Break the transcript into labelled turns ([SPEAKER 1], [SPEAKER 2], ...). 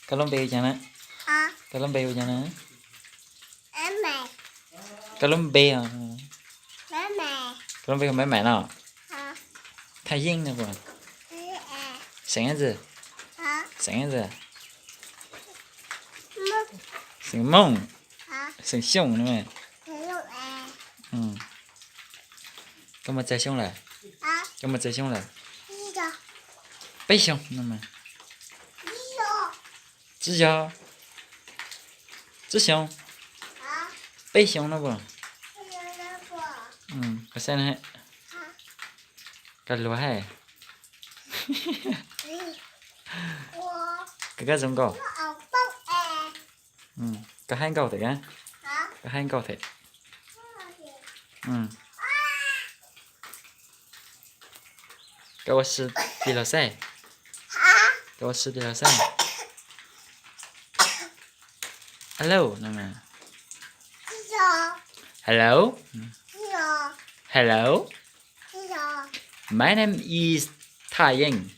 [SPEAKER 1] Cái lông bèo chẳng nè.
[SPEAKER 2] Hả?
[SPEAKER 1] Cái lông bèo chẳng nè.
[SPEAKER 2] Mẹ mẹ.
[SPEAKER 1] Cái lông bèo.
[SPEAKER 2] Mẹ mẹ.
[SPEAKER 1] Cái lông bèo mấy mẹ nào?
[SPEAKER 2] Hả?
[SPEAKER 1] 太硬了吧？
[SPEAKER 2] Mẹ.
[SPEAKER 1] 绳子，
[SPEAKER 2] Hả?
[SPEAKER 1] 绳子，
[SPEAKER 2] Mực.
[SPEAKER 1] 绳梦，
[SPEAKER 2] Hả?
[SPEAKER 1] 绳胸对没？
[SPEAKER 2] Thế rồi à.
[SPEAKER 1] 嗯。干嘛摘胸来？
[SPEAKER 2] Hả?
[SPEAKER 1] 干嘛摘胸来？
[SPEAKER 2] Đi rồi.
[SPEAKER 1] 背胸，那么
[SPEAKER 2] Đi rồi.
[SPEAKER 1] 直腰，直胸，
[SPEAKER 2] Hả?
[SPEAKER 1] 背胸了不？
[SPEAKER 2] Đi rồi đó của.
[SPEAKER 1] 嗯，cái xe này,
[SPEAKER 2] Hả?
[SPEAKER 1] cái lúa hay,
[SPEAKER 2] Đi. Của.
[SPEAKER 1] cái giống cỏ,
[SPEAKER 2] Nó ổng bốc à.
[SPEAKER 1] cái hai cầu thể á,
[SPEAKER 2] Hả?
[SPEAKER 1] cái hai cầu thể,
[SPEAKER 2] Nó là gì?
[SPEAKER 1] 给我吃地老塞，
[SPEAKER 2] Hả?
[SPEAKER 1] 给我吃地老塞，hello，那么
[SPEAKER 2] Đi rồi.
[SPEAKER 1] ，hello，
[SPEAKER 2] Đi rồi.
[SPEAKER 1] hello，
[SPEAKER 2] Đi rồi.
[SPEAKER 1] my name is 太阳。